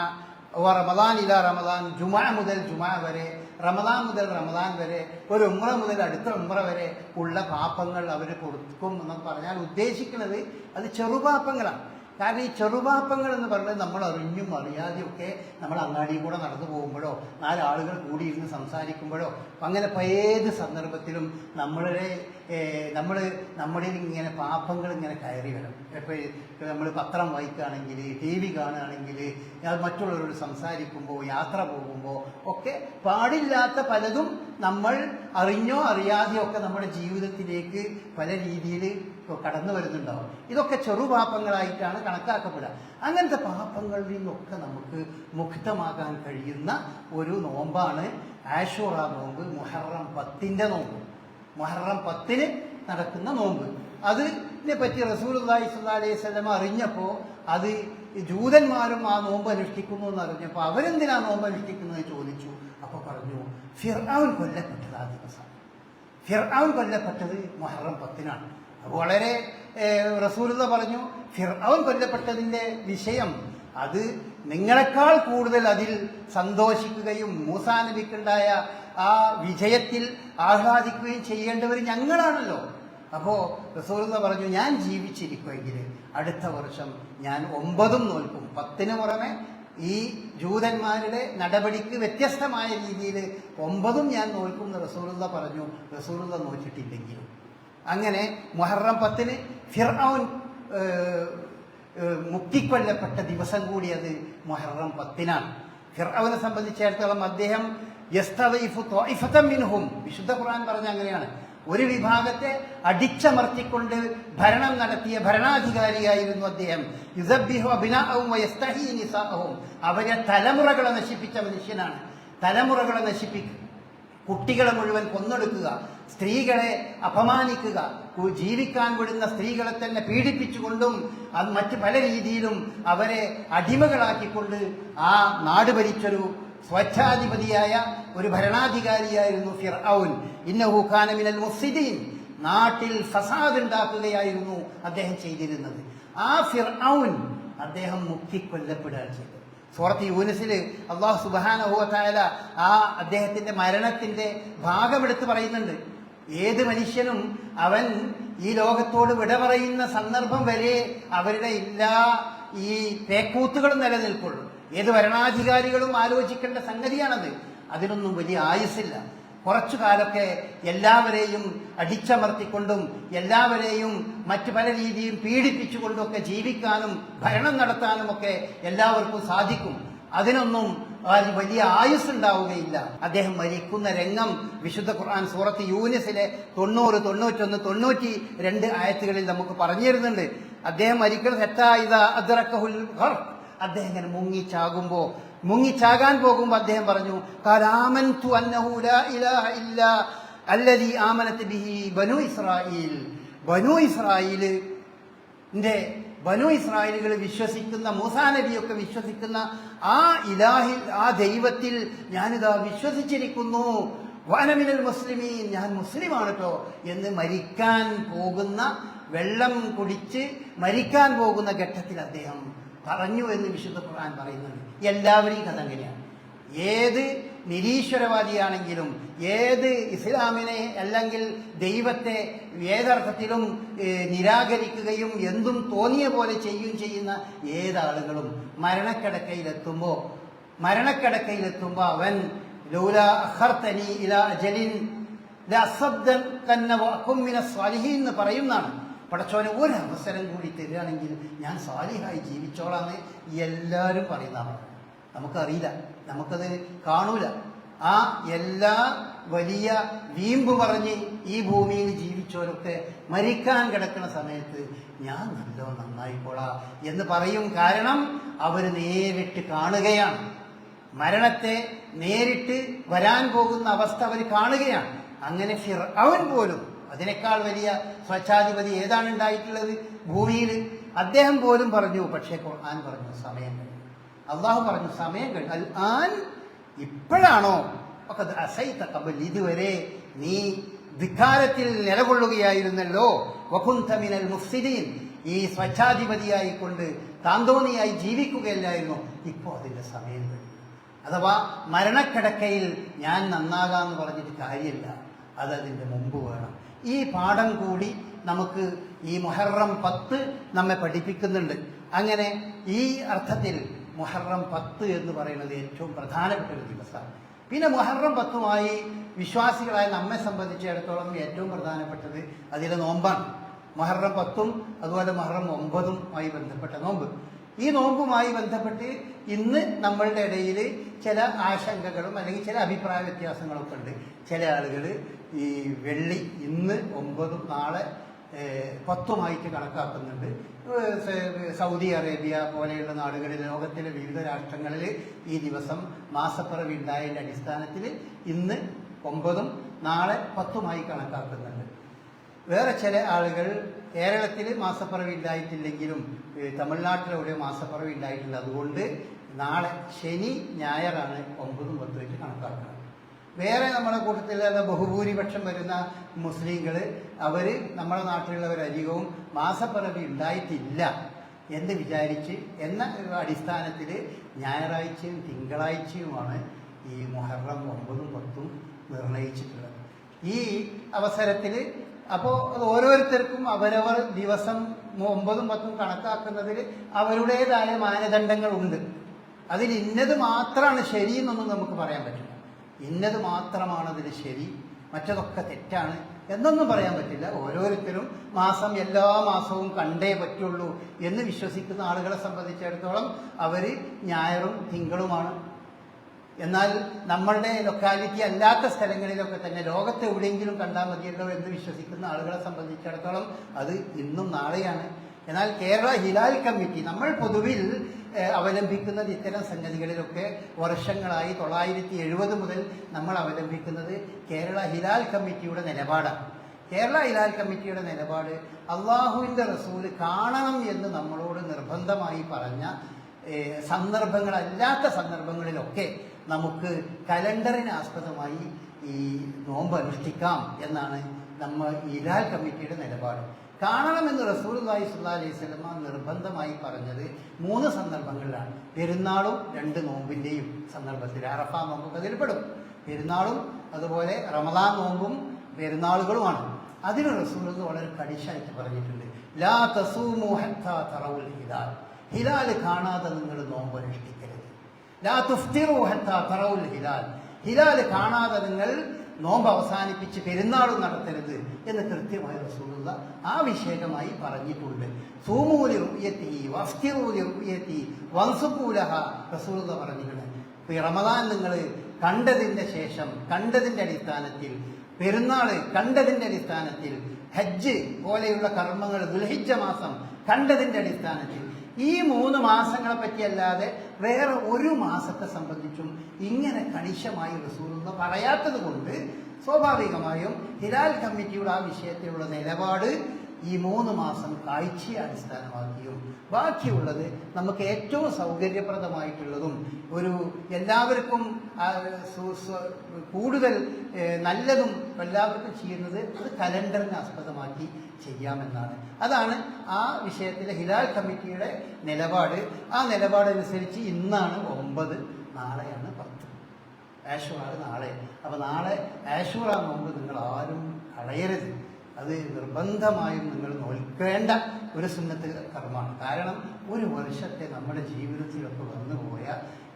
വ റമദാൻ ഇലാ റമദാൻ, ജുമുഅ മുതൽ ജുമുഅ വരെ, റമദാൻ മുതൽ റമദാൻ വരെ, ഒരു ഉംറ മുതൽ അടുത്ത ഉംറ വരെ ഉള്ള പാപങ്ങൾ അവർ കൊടുക്കും എന്ന് പറഞ്ഞാൽ ഉദ്ദേശിക്കുന്നത് അത് ചെറുപാപങ്ങളാണ്. കാരണം ഈ ചെറുപാപങ്ങൾ എന്ന് പറയുന്നത് നമ്മൾ അറിഞ്ഞും അറിയാതെയും ഒക്കെ നമ്മൾ അങ്ങാടിയിൽ കൂടെ നടന്നു പോകുമ്പോഴോ 4 ആളുകൾ കൂടിയിരുന്ന് സംസാരിക്കുമ്പോഴോ അങ്ങനെ ഏത് സന്ദർഭത്തിലും നമ്മളിൽ ഇങ്ങനെ പാപങ്ങൾ ഇങ്ങനെ കയറി വരും. ഇപ്പോൾ നമ്മൾ പത്രം വായിക്കുകയാണെങ്കിൽ, TV കാണുകയാണെങ്കിൽ, മറ്റുള്ളവരോട് സംസാരിക്കുമ്പോൾ, യാത്ര പോകുമ്പോൾ ഒക്കെ പാടില്ലാത്ത പലതും നമ്മൾ അറിഞ്ഞോ അറിയാതെയോ ഒക്കെ നമ്മുടെ ജീവിതത്തിലേക്ക് പല രീതിയിൽ കടന്നു വരുന്നുണ്ടാവും. ഇതൊക്കെ ചെറുപാപങ്ങളായിട്ടാണ് കണക്കാക്കപ്പെടുക. അങ്ങനത്തെ പാപങ്ങളിൽ നിന്നൊക്കെ നമുക്ക് മുക്തമാകാൻ കഴിയുന്ന ഒരു നോമ്പാണ് ആശൂറ നോമ്പ്, മുഹറം 10ന്റെ നോമ്പ്. മുഹറം 10ന് നടക്കുന്ന നോമ്പ്. അതിനെ പറ്റി റസൂലുള്ളാഹി സ്വല്ലല്ലാഹി അലൈഹി വസല്ലം അറിഞ്ഞപ്പോൾ, അത് ജൂതന്മാരും ആ നോമ്പ് അനുഷ്ഠിക്കുന്നു എന്ന് അറിഞ്ഞപ്പോൾ അവരെന്തിനാ നോമ്പ് അനുഷ്ഠിക്കുന്നത് ചോദിച്ചു. അപ്പോൾ പറഞ്ഞു, ഫിർഔൻ കൊല്ലപ്പെട്ടത് ആ ദിവസം. ഫിർഔൻ കൊല്ലപ്പെട്ടത് മുഹറം 10നാണ്. വളരെ റസൂലുള്ള പറഞ്ഞു ഫിർഔൻ കൊല്ലപ്പെട്ടതിന്റെ വിഷയം അത് നിങ്ങളെക്കാൾ കൂടുതൽ അതിൽ സന്തോഷിക്കുകയും മൂസാ നബിക്കുണ്ടായ ആ വിജയത്തിൽ ആഹ്ലാദിക്കുകയും ചെയ്യേണ്ടവർ ഞങ്ങളാണല്ലോ. അപ്പോ റസൂലുള്ള പറഞ്ഞു ഞാൻ ജീവിച്ചിരിക്കുമെങ്കിൽ അടുത്ത വർഷം ഞാൻ 9 നോൽക്കും. 10 പുറമെ ഈ ജൂതന്മാരുടെ നടപടിക്ക് വ്യത്യസ്തമായ രീതിയിൽ 9 ഞാൻ നോൽക്കും എന്ന് റസൂലുള്ള പറഞ്ഞു. റസൂലുള്ള നോറ്റിട്ടില്ലെങ്കിലും അങ്ങനെ മുഹറം 10 ഫിർഔൻ മുക്തിക്കൊല്ലപ്പെട്ട ദിവസം കൂടി അത് മുഹറം 10 ഫിർഔനെ സംബന്ധിച്ചിടത്തോളം അദ്ദേഹം വിശുദ്ധ ഖുർആൻ പറഞ്ഞ അങ്ങനെയാണ്, ഒരു വിഭാഗത്തെ അടിച്ചമർത്തിക്കൊണ്ട് ഭരണം നടത്തിയ ഭരണാധികാരിയായിരുന്നു അദ്ദേഹം. യുസബ്ബിഹു അബ്നാഅഹും വയസ്തഹീ നിസാഅഹും, അവരെ തലമുറകളെ നശിപ്പിച്ച മനുഷ്യനാണ്. തലമുറകളെ നശിപ്പിക്കുക, കുട്ടികളെ മുഴുവൻ കൊന്നൊടുക്കുക, സ്ത്രീകളെ അപമാനിക്കുക, ജീവിക്കാൻ വിടുന്ന സ്ത്രീകളെ തന്നെ പീഡിപ്പിച്ചുകൊണ്ടും അത് മറ്റ് പല രീതിയിലും അവരെ അടിമകളാക്കിക്കൊണ്ട് ആ നാട് ഭരിച്ചൊരു സ്വച്ഛാധിപതിയായ ഒരു ഭരണാധികാരിയായിരുന്നു ഫിർഔൻ. ഇന്നഹു കാന മിനൽ മുഫ്സിദീൻ, നാട്ടിൽ ഫസാദ് ഉണ്ടാക്കുകയായിരുന്നു അദ്ദേഹം ചെയ്തിരുന്നത്. ആ ഫിർഔൻ അദ്ദേഹം മുക്തിക്കൊല്ലപ്പെടുകയാണ് ചെയ്തത്. സൂറത്ത് യൂനുസിൽ അല്ലാഹു സുബ്ഹാനഹു വ തആല ആ അദ്ദേഹത്തിന്റെ മരണത്തിന്റെ ഭാഗമെടുത്ത് പറയുന്നുണ്ട്. ഏത് മനുഷ്യനും അവൻ ഈ ലോകത്തോട് വിട പറയുന്ന സന്ദർഭം വരെ അവരുടെ എല്ലാ ഈ പേക്കൂത്തുകളും നിലനിൽക്കുള്ളൂ. ഏത് ഭരണാധികാരികളും ആലോചിക്കേണ്ട സംഗതിയാണത്. അതിനൊന്നും വലിയ ആയുസ്സില്ല. കുറച്ചു കാലമൊക്കെ എല്ലാവരെയും അടിച്ചമർത്തിക്കൊണ്ടും എല്ലാവരെയും മറ്റു പല രീതിയും പീഡിപ്പിച്ചുകൊണ്ടൊക്കെ ജീവിക്കാനും ഭരണം നടത്താനും ഒക്കെ എല്ലാവർക്കും സാധിക്കും. അതിനൊന്നും വലിയ ആയുസ് ഉണ്ടാവുകയില്ല. അദ്ദേഹം മരിക്കുന്ന രംഗം വിശുദ്ധ ഖുർആൻ സൂറത്ത് യൂനുസിലെ 90, 91, 92 ആയത്തുകളിൽ നമുക്ക് പറഞ്ഞു തരുന്നുണ്ട്. അദ്ദേഹം മരിക്കുന്ന അദ്ദേഹം ഇങ്ങനെ മുങ്ങിച്ചാകാൻ പോകുമ്പോ അദ്ദേഹം പറഞ്ഞു, ഖലാമൻതു അന്നഹു ലാ ഇലാഹ ഇല്ലാ അല്ലദീ ആമനത് ബിഹി ബനൂ ഇസ്രായീൽ. ബനൂ ഇസ്രായേലുകൾ വിശ്വസിക്കുന്ന, മൂസാ നബിയൊക്കെ വിശ്വസിക്കുന്ന ആ ഇലാഹിൽ, ആ ദൈവത്തിൽ ഞാനിതാ വിശ്വസിച്ചിരിക്കുന്നു. വഅന മിനൽ മുസ്ലിമീൻ, ഞാൻ മുസ്ലിമാണ് കേട്ടോ എന്ന് മരിക്കാൻ പോകുന്ന, വെള്ളം കുടിച്ച് മരിക്കാൻ പോകുന്ന ഘട്ടത്തിൽ അദ്ദേഹം പറഞ്ഞു എന്ന് വിശുദ്ധ ഖുർആൻ പറയുന്നുണ്ട്. എല്ലാവരെയും കഥ അങ്ങനെയാണ്. ഏത് നിരീശ്വരവാദിയാണെങ്കിലും, ഏത് ഇസ്ലാമിനെ അല്ലെങ്കിൽ ദൈവത്തെ ഏതർത്ഥത്തിലും നിരാകരിക്കുകയും എന്തും തോന്നിയ പോലെ ചെയ്യുന്ന ഏതാളുകളും മരണക്കിടക്കയിലെത്തുമ്പോ അവൻ ലൗലാ അഖർതനി ഇലാ അജലിൻ ലഅസദ്ദഖന്ന വഅകും മിനസ് സ്വാലിഹീൻ എന്ന് പറയുന്നതാണ്. പടച്ചോനെ ഒരു അവസരം കൂടി തരികയാണെങ്കിൽ ഞാൻ സാലിഹായി ജീവിച്ചോളാന്ന് എല്ലാവരും പറയുന്നതാണ്. നമുക്കറിയില്ല, നമുക്കത് കാണൂല. ആ എല്ലാ വലിയ വീമ്പ് പറഞ്ഞ് ഈ ഭൂമിയിൽ ജീവിച്ചവരൊക്കെ മരിക്കാൻ കിടക്കുന്ന സമയത്ത് ഞാൻ നന്നായിക്കോളാം എന്ന് പറയും. കാരണം അവർ നേരിട്ട് കാണുകയാണ്, മരണത്തെ നേരിട്ട് വരാൻ പോകുന്ന അവസ്ഥ അവർ കാണുകയാണ്. അങ്ങനെ ഫിർഔൻ പോലും, അതിനേക്കാൾ വലിയ സ്വച്ഛാധിപതി ഏതാണ് ഉണ്ടായിട്ടുള്ളത് ഭൂമിയിൽ, അദ്ദേഹം പോലും പറഞ്ഞു. പക്ഷേ ഖുർആൻ പറഞ്ഞു സമയം കഴിഞ്ഞു. അള്ളാഹു പറഞ്ഞു സമയം കഴിഞ്ഞു. അൽ ആൻ, ഇപ്പോഴാണോ? ഇതുവരെ നീ ധിക്കാരത്തിൽ നിലകൊള്ളുകയായിരുന്നല്ലോ. വകുന്ത മിനൽ മുഫ്സിദീൻ, ഈ സ്വച്ഛാധിപതിയായിക്കൊണ്ട് താന്തോന്നിയായി ജീവിക്കുകയല്ലായിരുന്നു. ഇപ്പോൾ അതിന്റെ സമയം കഴിഞ്ഞു. അഥവാ മരണക്കിടക്കയിൽ ഞാൻ നന്നാകാന്ന് പറഞ്ഞിട്ട് കാര്യമില്ല, അതതിന്റെ മുമ്പ് വേണം. ഈ പാഠം കൂടി നമുക്ക് ഈ മുഹറം 10 നമ്മെ പഠിപ്പിക്കുന്നുണ്ട്. അങ്ങനെ ഈ അർത്ഥത്തിൽ മുഹറം 10 എന്ന് പറയുന്നത് ഏറ്റവും പ്രധാനപ്പെട്ട ഒരു ദിവസമാണ്. പിന്നെ മുഹറം 10മായി വിശ്വാസികളായ നമ്മെ സംബന്ധിച്ചിടത്തോളം ഏറ്റവും പ്രധാനപ്പെട്ടത് അതിലെ നോമ്പാണ്. മുഹറം 10 അതുപോലെ മുഹറം 9 ബന്ധപ്പെട്ട നോമ്പ്. ഈ നോമ്പുമായി ബന്ധപ്പെട്ട് ഇന്ന് നമ്മളുടെ ഇടയിൽ ചില ആശങ്കകളും അല്ലെങ്കിൽ ചില അഭിപ്രായ വ്യത്യാസങ്ങളൊക്കെ ഉണ്ട്. ചില ആളുകൾ ഈ വെള്ളി ഇന്ന് 9 നാളെ 10 കണക്കാക്കുന്നുണ്ട്. സൗദി അറേബ്യ പോലെയുള്ള നാടുകളിൽ, ലോകത്തിലെ വിവിധ രാഷ്ട്രങ്ങളിൽ ഈ ദിവസം മാസപ്പിറവി ഉണ്ടായതിൻ്റെ അടിസ്ഥാനത്തിൽ ഇന്ന് 9 നാളെ 10 കണക്കാക്കുന്നുണ്ട്. വേറെ ചില ആളുകൾ കേരളത്തിൽ മാസപ്പിറവി ഉണ്ടായിട്ടില്ലെങ്കിലും തമിഴ്നാട്ടിലെവിടെ മാസപ്പിറവി ഉണ്ടായിട്ടുണ്ട്, അതുകൊണ്ട് നാളെ ശനി ഞായറാണ് 9, 10 കണക്കാക്കുന്നത്. വേറെ നമ്മുടെ കൂട്ടത്തിലുള്ള ബഹുഭൂരിപക്ഷം വരുന്ന മുസ്ലിങ്ങൾ അവർ നമ്മുടെ നാട്ടിലുള്ളവരധികവും മാസപ്പിറവി ഉണ്ടായിട്ടില്ല എന്ന് വിചാരിച്ച് എന്ന ഒരു അടിസ്ഥാനത്തിൽ ഞായറാഴ്ചയും തിങ്കളാഴ്ചയുമാണ് ഈ മുഹറം 9ഉം 10ഉം നിർണയിച്ചിട്ടുള്ളത്. ഈ അവസരത്തിൽ അപ്പോൾ അത് ഓരോരുത്തർക്കും അവരവർ ദിവസം 9ഉം 10ഉം കണക്കാക്കുന്നതിൽ അവരുടേതായ മാനദണ്ഡങ്ങളുണ്ട്. അതിൽ ഇന്നത് മാത്രമാണ് ശരി എന്നൊന്നും നമുക്ക് പറയാൻ പറ്റില്ല. ഇന്നത് മാത്രമാണ് അതിൽ ശരി, മറ്റതൊക്കെ തെറ്റാണ് എന്നൊന്നും പറയാൻ പറ്റില്ല. ഓരോരുത്തരും എല്ലാ മാസവും കണ്ടേ പറ്റുള്ളൂ എന്ന് വിശ്വസിക്കുന്ന ആളുകളെ സംബന്ധിച്ചിടത്തോളം അവർ ഞായറും തിങ്കളുമാണ്. എന്നാൽ നമ്മളുടെ ലൊക്കാലിറ്റി അല്ലാത്ത സ്ഥലങ്ങളിലൊക്കെ തന്നെ ലോകത്ത് എവിടെയെങ്കിലും കണ്ടാൽ മതിയല്ലോ എന്ന് വിശ്വസിക്കുന്ന ആളുകളെ സംബന്ധിച്ചിടത്തോളം അത് ഇന്നും നാളെയാണ്. എന്നാൽ കേരള ഹിലാൽ കമ്മിറ്റി നമ്മൾ പൊതുവിൽ അവലംബിക്കുന്നത് ഇത്തരം സംഗതികളിലൊക്കെ വർഷങ്ങളായി 970 മുതൽ നമ്മൾ അവലംബിക്കുന്നത് കേരള ഹിലാൽ കമ്മിറ്റിയുടെ നിലപാടാണ്. കേരള ഹിലാൽ കമ്മിറ്റിയുടെ നിലപാട് അള്ളാഹുവിൻ്റെ റസൂല് കാണണം എന്ന് നമ്മളോട് നിർബന്ധമായി പറഞ്ഞ സന്ദർഭങ്ങളല്ലാത്ത സന്ദർഭങ്ങളിലൊക്കെ നമുക്ക് കലണ്ടറിന് ആസ്പദമായി ഈ നോമ്പ് അനുഷ്ഠിക്കാം എന്നാണ് നമ്മൾ ഹിലാൽ കമ്മിറ്റിയുടെ നിലപാട്. കാണണമെന്ന് റസൂലുള്ളാഹി സ്വല്ലല്ലാഹു അലൈഹി വസല്ലം നിർബന്ധമായി പറഞ്ഞത് 3 സന്ദർഭങ്ങളിലാണ്. പെരുന്നാളും 2 നോമ്പിൻ്റെയും സന്ദർഭത്തിൽ, അറഫാ നോമ്പൊക്കെ അതിൽപ്പെടും. പെരുന്നാളും അതുപോലെ റമദാൻ നോമ്പും പെരുന്നാളുകളുമാണ്. അതിന് റസൂലുള്ളാഹി വളരെ കടിശായിട്ട് പറഞ്ഞിട്ടുണ്ട്, ലാ തസൂമു ഹത്താ തറവുൽ ഹിലാൽ, ഹിലാൽ കാണാതെ നിങ്ങൾ നോമ്പ് അനുഷ്ഠിക്കരുത്. ലാ തുഫ്തിറു ഹത്താ തറവുൽ ഹിലാൽ, ഹിലാൽ കാണാതെ നിങ്ങൾ നോമ്പ് അവസാനിപ്പിച്ച് പെരുന്നാളും നടത്തരുത് എന്ന് കൃത്യമായി റസൂലുള്ളാഹി ആ വിഷയമായി പറഞ്ഞിട്ടുണ്ട്. സൂമൂലി റുഅ്യതിഹി വഫ്തിറൂലി റുഅ്യതിഹി വൻസുഖൂ ലഹാ റസൂലുള്ളാഹി പറഞ്ഞിട്ടുണ്ട്. റമദാൻ നിങ്ങൾ കണ്ടതിൻ്റെ ശേഷം, കണ്ടതിൻ്റെ അടിസ്ഥാനത്തിൽ, പെരുന്നാൾ കണ്ടതിൻ്റെ അടിസ്ഥാനത്തിൽ, ഹജ്ജ് പോലെയുള്ള കർമ്മങ്ങൾ ദുൽഹിജ്ജ മാസം കണ്ടതിൻ്റെ അടിസ്ഥാനത്തിൽ, ഈ 3 മാസങ്ങളെ പറ്റിയല്ലാതെ വേറെ ഒരു മാസത്തെ സംബന്ധിച്ചും ഇങ്ങനെ കണിശമായി റസൂലുള്ളാഹി പറയാത്തത് കൊണ്ട് സ്വാഭാവികമായും ഹിലാൽ കമ്മിറ്റിയുടെ ആ വിഷയത്തിലുള്ള നിലപാട് ഈ 3 മാസം കാഴ്ചയെ അടിസ്ഥാനമാക്കിയും ബാക്കിയുള്ളത് നമുക്ക് ഏറ്റവും സൗകര്യപ്രദമായിട്ടുള്ളതും ഒരു എല്ലാവർക്കും കൂടുതൽ നല്ലതും എല്ലാവർക്കും ചെയ്യുന്നത് ഒരു കലണ്ടറിനെ ആസ്പദമാക്കി ചെയ്യാമെന്നാണ്. അതാണ് ആ വിഷയത്തിലെ ഹിലാൽ കമ്മിറ്റിയുടെ നിലപാട്. ആ നിലപാടനുസരിച്ച് ഇന്നാണ് 9, നാളെയാണ് 10. ആഷൂറ നാളെ. അപ്പോൾ നാളെ ആഷൂറ നോമ്പ് നിങ്ങൾ ആരും കളയരുത്. അത് നിർബന്ധമായും നിങ്ങൾ നോൽക്കേണ്ട ഒരു സുന്നത്ത് കർമ്മമാണ്. കാരണം ഒരു വർഷത്തെ നമ്മുടെ ജീവിതത്തിലൊക്കെ വന്നുപോയ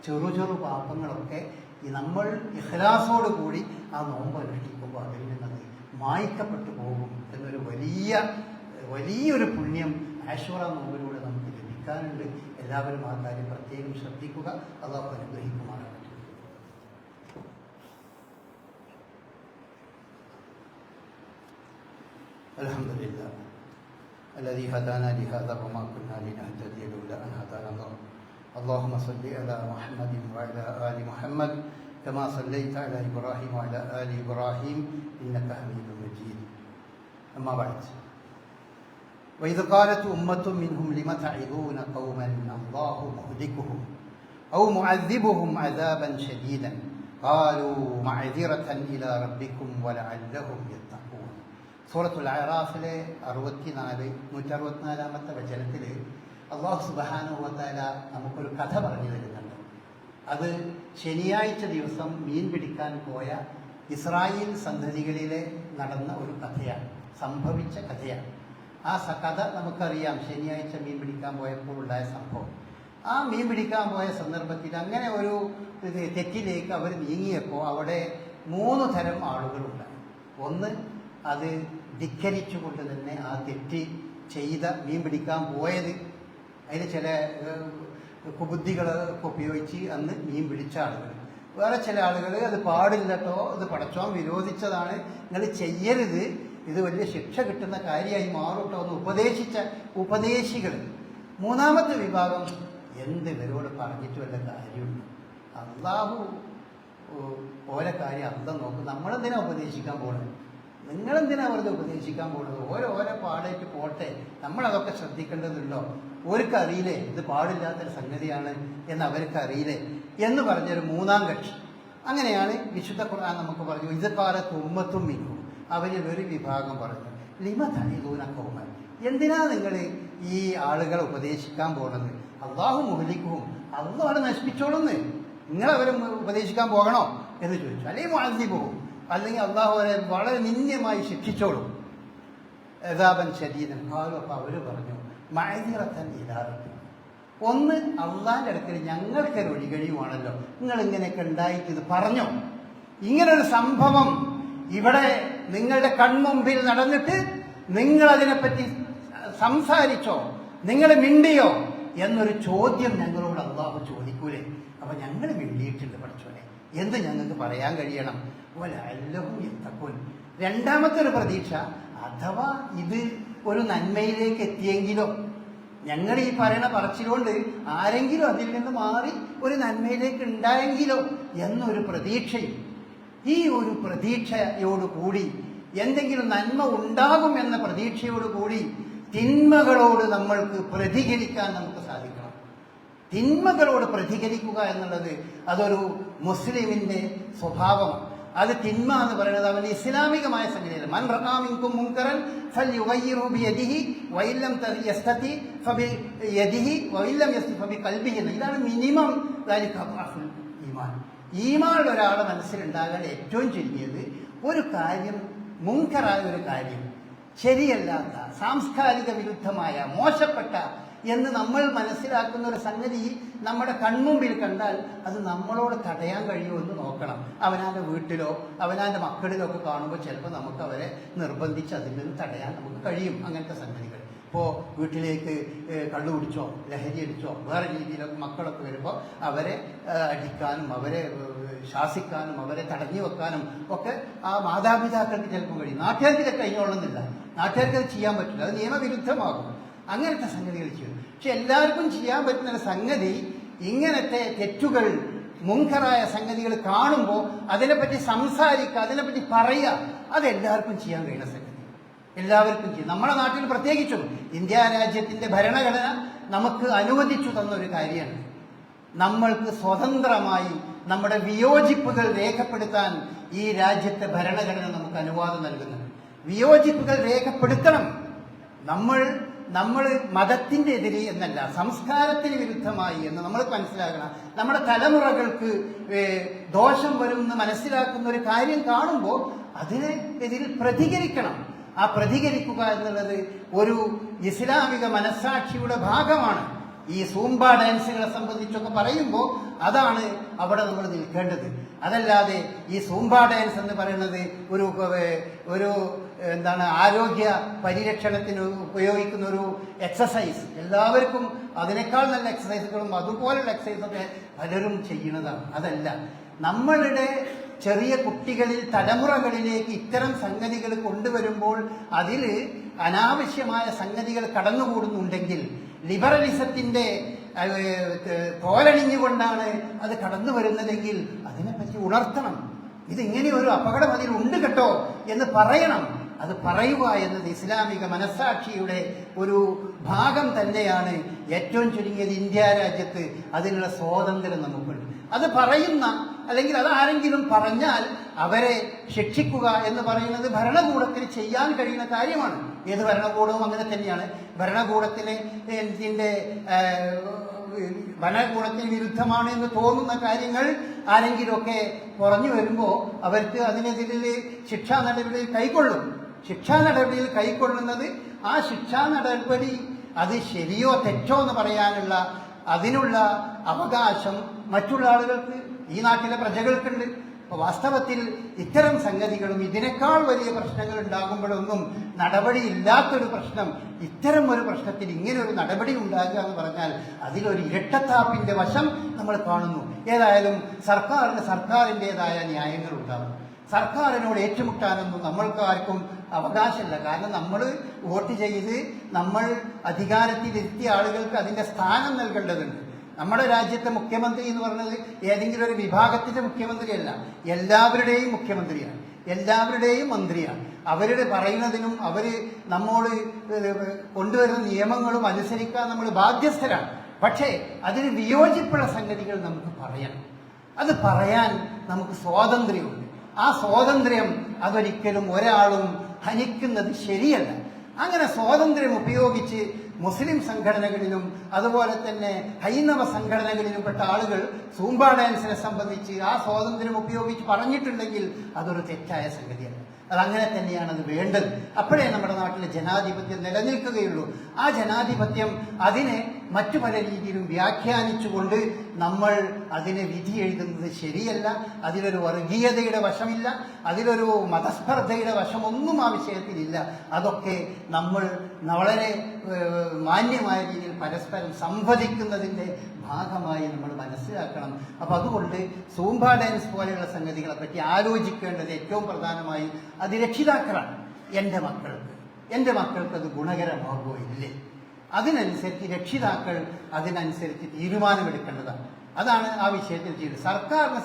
ചെറു പാപങ്ങളൊക്കെ ഈ നമ്മൾ ഇഖ്ലാസോട് കൂടി ആ നോമ്പ് അനുഷ്ഠിക്കുമ്പോൾ അതിൽ നിന്നത് മായ്ക്കപ്പെട്ടു പോകും എന്നൊരു വലിയൊരു പുണ്യം ആഷൂറ നോമ്പിലൂടെ നമുക്ക് ലഭിക്കാനുണ്ട്. എല്ലാവരും ആ കാര്യം പ്രത്യേകം ശ്രദ്ധിക്കുക. അല്ലാഹു അനുഗ്രഹിക്കുമാറാകട്ടെ. അൽഹംദുലില്ലാഹ് الذي هدانا لهذا وما كنا لنهتدي لولا أن هدانا الله. اللهم صل على محمد وعلى آل محمد كما صليت على إبراهيم وعلى آل إبراهيم إنك حميد مجيد. أما بعد، وإذ قالت أمة منهم لم تعظون قوما الله مهلكهم أو معذبهم عذابا شديدا قالوا معذرة إلى ربكم ولعلهم يتقون. സൂറത്തുൽ അഅറാഫിലെ 164-164 വചനത്തിൽ അല്ലാഹു സുബ്ഹാനഹു വ തആല നമുക്കൊരു കഥ പറഞ്ഞു തരുന്നുണ്ട്. അത് ശനിയാഴ്ച ദിവസം മീൻ പിടിക്കാൻ പോയ ഇസ്രായേൽ സന്തതികളിലെ നടന്ന ഒരു കഥയാണ്, സംഭവിച്ച കഥയാണ്. ആ കഥ നമുക്കറിയാം. ശനിയാഴ്ച മീൻ പിടിക്കാൻ പോയപ്പോൾ ഉണ്ടായ സംഭവം. ആ മീൻ പിടിക്കാൻ പോയ സന്ദർഭത്തിൽ അങ്ങനെ ഒരു തെറ്റിലേക്ക് അവർ നീങ്ങിയപ്പോൾ അവിടെ 3 തരം ആളുകളുണ്ടായി. ഒന്ന്, അത് ധിക്കരിച്ചുകൊണ്ട് തന്നെ ആ തെറ്റ് ചെയ്ത മീൻ പിടിക്കാൻ പോയത്, അതിന് ചില കുബുദ്ധികളൊക്കെ ഉപയോഗിച്ച് അന്ന് മീൻ പിടിച്ച ആളുകൾ. വേറെ ചില ആളുകൾ അത് പാടില്ലട്ടോ, ഇത് പടച്ചോൻ വിരോധിച്ചതാണ്, നിങ്ങൾ ചെയ്യരുത്, ഇത് വലിയ ശിക്ഷ കിട്ടുന്ന കാര്യമായി മാറൂട്ടോ എന്ന് ഉപദേശിച്ച ഉപദേശികൾ. 3ാമത്തെ വിഭാഗം, എന്ത് ഇവരോട് പറഞ്ഞിട്ട് വല്ല കാര്യമുണ്ട്, അള്ളാഹു ഓരോ കാര്യം അന്തം നോക്കും, നമ്മളെന്തിനാ ഉപദേശിക്കാൻ പോകണത്, നിങ്ങളെന്തിനാ വെറുതെ ഉപദേശിക്കാൻ പോകുന്നത്, ഓരോ പാടായിട്ട് പോട്ടെ, നമ്മളതൊക്കെ ശ്രദ്ധിക്കേണ്ടതുണ്ടോ, അവർക്കറിയില്ലേ ഇത് പാടില്ലാത്തൊരു സംഗതിയാണ് എന്ന് അവർക്കറിയില്ലേ എന്ന് പറഞ്ഞൊരു 3ാം കക്ഷി. ആ അങ്ങനെയാണ് വിശുദ്ധ ഖുർആൻ നമുക്ക് പറഞ്ഞു, ഇത് കാലത്ത് ഉമ്മത്തും മിന്നും, അവരിൽ ഒരു വിഭാഗം പറഞ്ഞു ലിമ തഅിദൂന ഖൗമൻ, എന്തിനാ നിങ്ങൾ ഈ ആളുകളെ ഉപദേശിക്കാൻ പോകുന്നത്? അള്ളാഹു മുഹ്ലിക്കും, അള്ളാഹു നശിപ്പിച്ചോളുന്ന്, നിങ്ങൾ അവരെ ഉപദേശിക്കാൻ പോകണോ എന്ന് ചോദിച്ചു. അല്ലെങ്കിൽ മുഅദ്ദിബുഹും, അല്ലെങ്കിൽ അള്ളാഹു അവരെ വളരെ നിന്ദ്യമായി ശിക്ഷിച്ചോളും. അദാബൻ ശദീദൻ ഖാലു, അപ്പോൾ അവർ പറഞ്ഞു മഅദിറത്തൻ ഇലാ റബ്ബിക്കും, ഒന്ന് അള്ളാഹിൻ്റെ അടുക്കൽ ഞങ്ങൾക്കൊരു ഒഴികഴിയുമാണല്ലോ, നിങ്ങൾ ഇങ്ങനെയൊക്കെ ഉണ്ടായിട്ട് ഇത് പറഞ്ഞോ, ഇങ്ങനൊരു സംഭവം ഇവിടെ നിങ്ങളുടെ കൺമുമ്പിൽ നടന്നിട്ട് നിങ്ങൾ അതിനെപ്പറ്റി സംസാരിച്ചോ, നിങ്ങൾ മിണ്ടിയോ എന്നൊരു ചോദ്യം ഞങ്ങളോട് അള്ളാഹു ചോദിക്കൂലേ? അപ്പൊ ഞങ്ങൾ മിണ്ടിയിട്ടുണ്ട് പഠിച്ചോനെ, എന്ത് ഞങ്ങൾക്ക് പറയാൻ കഴിയണം? വലഅല്ലഹും യത്തഖൂൻ, രണ്ടാമത്തെ ഒരു പ്രതീക്ഷ, അഥവാ ഇത് ഒരു നന്മയിലേക്ക് എത്തിയെങ്കിലോ, ഞങ്ങൾ ഈ പറയുന്ന പറച്ചിലുകൊണ്ട് ആരെങ്കിലും അതിൽ നിന്ന് മാറി ഒരു നന്മയിലേക്ക് ഉണ്ടായെങ്കിലോ എന്നൊരു പ്രതീക്ഷയും, ഈ ഒരു പ്രതീക്ഷയോടുകൂടി എന്തെങ്കിലും നന്മ ഉണ്ടാകും എന്ന പ്രതീക്ഷയോടുകൂടി തിന്മകളോട് നമ്മൾക്ക് പ്രതികരിക്കാൻ നമുക്ക് സാധിക്കണം. തിന്മകളോട് പ്രതികരിക്കുക എന്നുള്ളത് അതൊരു മുസ്ലിമിന്റെ സ്വഭാവമാണ്. അത് തിന്മ എന്ന് പറയുന്നത് അവന്റെ ഇസ്ലാമികമായ സംഗതിയല്ല. മൻ റഅ മിൻകും മുൻകറൻ ഫൽയുഗയ്യിറു ബിയദിഹി വഇല്ലം യസ്തതി ഫബിയദിഹി വഇല്ലം യസ്തതി ഫബിഖൽബിഹി. ഇതാണ് മിനിമം ദാലിക അഫ്ഉൽ ഈമാൻ. ഈമാൻ ഒരാളുടെ മനസ്സിലുണ്ടാകാൻ ഏറ്റവും ചുരുങ്ങിയത് ഒരു കാര്യം, മുൻകറായ ഒരു കാര്യം, ശരിയല്ലാത്ത, സാംസ്കാരിക വിരുദ്ധമായ, മോശപ്പെട്ട എന്ന് നമ്മൾ മനസ്സിലാക്കുന്ന ഒരു സംഗതി നമ്മുടെ കൺമുമ്പിൽ കണ്ടാൽ അത് നമ്മളോട് തടയാൻ കഴിയുമെന്ന് നോക്കണം. അവനാൻ്റെ വീട്ടിലോ അവനാൻ്റെ മക്കളിലോ ഒക്കെ കാണുമ്പോൾ ചിലപ്പോൾ നമുക്ക് അവരെ നിർബന്ധിച്ച് അതിൽ നിന്ന് തടയാൻ നമുക്ക് കഴിയും. അങ്ങനത്തെ സംഗതികൾ ഇപ്പോൾ വീട്ടിലേക്ക് കള്ളു കുടിച്ചോ ലഹരി അടിച്ചോ വേറെ രീതിയിലൊക്കെ മക്കളൊക്കെ വരുമ്പോൾ അവരെ അടിക്കാനും അവരെ ശാസിക്കാനും അവരെ തടഞ്ഞു വെക്കാനും ഒക്കെ ആ മാതാപിതാക്കൾക്ക് ചിലപ്പോൾ കഴിയും. നാട്ടുകാർക്ക് ഇതൊക്കെ കഴിഞ്ഞോളുന്നില്ല, നാട്ടുകാർക്ക് അത് ചെയ്യാൻ പറ്റില്ല, അത് നിയമവിരുദ്ധമാകും. അങ്ങനത്തെ സംഗതികൾ ചെയ്യും. പക്ഷെ എല്ലാവർക്കും ചെയ്യാൻ പറ്റുന്ന ഒരു സംഗതി, ഇങ്ങനത്തെ തെറ്റുകൾ, മുൻകറായ സംഗതികൾ കാണുമ്പോൾ അതിനെപ്പറ്റി സംസാരിക്കുക, അതിനെപ്പറ്റി പറയുക, അതെല്ലാവർക്കും ചെയ്യാൻ കഴിയുന്ന സംഗതി, എല്ലാവർക്കും ചെയ്യും. നമ്മുടെ നാട്ടിൽ പ്രത്യേകിച്ചും ഇന്ത്യ രാജ്യത്തിന്റെ ഭരണഘടന നമുക്ക് അനുവദിച്ചു തന്നൊരു കാര്യമാണ്. നമ്മൾക്ക് സ്വതന്ത്രമായി നമ്മുടെ വിയോജിപ്പുകൾ രേഖപ്പെടുത്താൻ ഈ രാജ്യത്തെ ഭരണഘടന നമുക്ക് അനുവാദം നൽകുന്നു. വിയോജിപ്പുകൾ രേഖപ്പെടുത്തണം. നമ്മൾ മതത്തിന്റെ എതിരെ എന്നല്ല, സംസ്കാരത്തിന് വിരുദ്ധമായി എന്ന് നമ്മൾ മനസ്സിലാക്കണം. നമ്മുടെ തലമുറകൾക്ക് ദോഷം വരുമെന്ന് മനസ്സിലാക്കുന്ന ഒരു കാര്യം കാണുമ്പോൾ അതിനെതിരെ പ്രതികരിക്കണം. ആ പ്രതികരിക്കുക എന്നുള്ളത് ഒരു ഇസ്ലാമിക മനസ്സാക്ഷിയുടെ ഭാഗമാണ്. ഈ സൂംബ ഡാൻസുകളെ സംബന്ധിച്ചൊക്കെ പറയുമ്പോൾ അതാണ് അവിടെ നമ്മൾ നിൽക്കേണ്ടത്. അതല്ലാതെ ഈ സൂംബ ഡാൻസ് എന്ന് പറയുന്നത് ഒരു എന്താണ് ആരോഗ്യ പരിരക്ഷണത്തിന് ഉപയോഗിക്കുന്ന ഒരു എക്സസൈസ്. എല്ലാവർക്കും അതിനേക്കാൾ നല്ല എക്സസൈസുകളും അതുപോലുള്ള എക്സസൈസൊക്കെ പലരും ചെയ്യുന്നതാണ്. അതല്ല, നമ്മളുടെ ചെറിയ കുട്ടികളിൽ തലമുറകളിലേക്ക് ഇത്തരം സംഗതികൾ കൊണ്ടുവരുമ്പോൾ അതിൽ അനാവശ്യമായ സംഗതികൾ കടന്നുകൂടുന്നുണ്ടെങ്കിൽ, ലിബറലിസത്തിന്റെ കോലണിഞ്ഞുകൊണ്ടാണ് അത് കടന്നു വരുന്നതെങ്കിൽ അതിനെപ്പറ്റി ഉണർത്തണം. ഇതിങ്ങനെ ഒരു അപകടം അതിലുണ്ട് കേട്ടോ എന്ന് പറയണം. അത് പറയുക എന്നത് ഇസ്ലാമിക മനസ്സാക്ഷിയുടെ ഒരു ഭാഗം തന്നെയാണ്. ഏറ്റവും ചുരുങ്ങിയത് ഇന്ത്യ രാജ്യത്ത് അതിനുള്ള സ്വാതന്ത്ര്യം നമുക്കുണ്ട്. അത് പറയുന്ന, അല്ലെങ്കിൽ അത് ആരെങ്കിലും പറഞ്ഞാൽ അവരെ ശിക്ഷിക്കുക എന്ന് പറയുന്നത് ഭരണകൂടത്തിന് ചെയ്യാൻ കഴിയുന്ന കാര്യമാണ്. ഏത് ഭരണകൂടവും അങ്ങനെ തന്നെയാണ്. ഭരണകൂടത്തിന് വിരുദ്ധമാണ് എന്ന് തോന്നുന്ന കാര്യങ്ങൾ ആരെങ്കിലുമൊക്കെ പറഞ്ഞു വരുമ്പോൾ അവർക്ക് അതിനെതിരെ ശിക്ഷാ നടപടി കൈക്കൊള്ളും. ശിക്ഷാ നടപടിയിൽ കൈക്കൊള്ളുന്നത് ആ ശിക്ഷാ നടപടി അത് ശരിയോ തെറ്റോ എന്ന് പറയാനുള്ള അതിനുള്ള അവകാശം മറ്റുള്ള ആളുകൾക്ക്, ഈ നാട്ടിലെ പ്രജകൾക്കുണ്ട്. വാസ്തവത്തിൽ ഇത്തരം സംഗതികളും ഇതിനേക്കാൾ വലിയ പ്രശ്നങ്ങൾ ഉണ്ടാകുമ്പോഴൊന്നും നടപടിയില്ലാത്തൊരു പ്രശ്നം, ഇത്തരം ഒരു പ്രശ്നത്തിൽ ഇങ്ങനെ ഒരു നടപടി ഉണ്ടാകുക എന്ന് പറഞ്ഞാൽ അതിലൊരു ഇരട്ടത്താപ്പിന്റെ വശം നമ്മൾ കാണുന്നു. ഏതായാലും സർക്കാരിൻ്റെതായ ന്യായങ്ങൾ ഉണ്ടാകും. സർക്കാരിനോട് ഏറ്റുമുട്ടാനൊന്നും നമ്മൾക്ക് ആർക്കും അവകാശമില്ല. കാരണം നമ്മൾ വോട്ട് ചെയ്ത് നമ്മൾ അധികാരത്തിലെത്തിയ ആളുകൾക്ക് അതിന്റെ സ്ഥാനം നൽകേണ്ടതുണ്ട്. നമ്മുടെ രാജ്യത്തെ മുഖ്യമന്ത്രി എന്ന് പറയുന്നത് ഏതെങ്കിലും ഒരു വിഭാഗത്തിന്റെ മുഖ്യമന്ത്രിയല്ല, എല്ലാവരുടെയും മുഖ്യമന്ത്രിയാണ്, എല്ലാവരുടെയും മന്ത്രിയാണ്. അവരുടെ പറയുന്നതിനും അവര് നമ്മോട് കൊണ്ടുവരുന്ന നിയമങ്ങളും അനുസരിക്കാൻ നമ്മൾ ബാധ്യസ്ഥരാണ്. പക്ഷേ അതിന് വിയോജിപ്പുള്ള സംഗതികൾ നമുക്ക് പറയണം. അത് പറയാൻ നമുക്ക് സ്വാതന്ത്ര്യമുണ്ട്. ആ സ്വാതന്ത്ര്യം അതൊരിക്കലും ഒരാളും ഹനിക്കുന്നത് ശരിയല്ല. അങ്ങനെ സ്വാതന്ത്ര്യം ഉപയോഗിച്ച് മുസ്ലിം സംഘടനകളിലും അതുപോലെ തന്നെ ഹൈന്ദവ സംഘടനകളിലും പെട്ട ആളുകൾ സൂംബ ഡാൻസിനെ സംബന്ധിച്ച് ആ സ്വാതന്ത്ര്യം ഉപയോഗിച്ച് പറഞ്ഞിട്ടുണ്ടെങ്കിൽ അതൊരു തെറ്റായ സംഗതിയല്ല. അതങ്ങനെ തന്നെയാണ് അത് വേണ്ടത്. അപ്പോഴേ നമ്മുടെ നാട്ടിലെ ജനാധിപത്യം നിലനിൽക്കുകയുള്ളൂ. ആ ജനാധിപത്യം അതിനെ മറ്റു പല രീതിയിലും വ്യാഖ്യാനിച്ചുകൊണ്ട് നമ്മൾ അതിനെ വിധി എഴുതുന്നത് ശരിയല്ല. അതിലൊരു വർഗീയതയുടെ വശമില്ല, അതിലൊരു മതസ്പർദ്ധയുടെ വശമൊന്നും ആ വിഷയത്തിലില്ല. അതൊക്കെ നമ്മൾ വളരെ മാന്യമായ രീതിയിൽ പരസ്പരം സംവദിക്കുന്നതിൻ്റെ ഭാഗമായി നമ്മൾ മനസ്സിലാക്കണം. അപ്പം അതുകൊണ്ട് സൂംബ ഡാൻസ് പോലെയുള്ള സംഗതികളെ പറ്റി ആലോചിക്കേണ്ടത് ഏറ്റവും പ്രധാനമായി അത് രക്ഷിതാക്കളാണ്. എൻ്റെ മക്കൾക്ക് അത് ഗുണകരമാകുമോ ഇല്ലേ, അതിനനുസരിച്ച് രക്ഷിതാക്കൾ അതിനനുസരിച്ച് തീരുമാനമെടുക്കേണ്ടതാണ്. അതാണ് ആ വിഷയത്തിൽ ചെയ്യുന്നത്.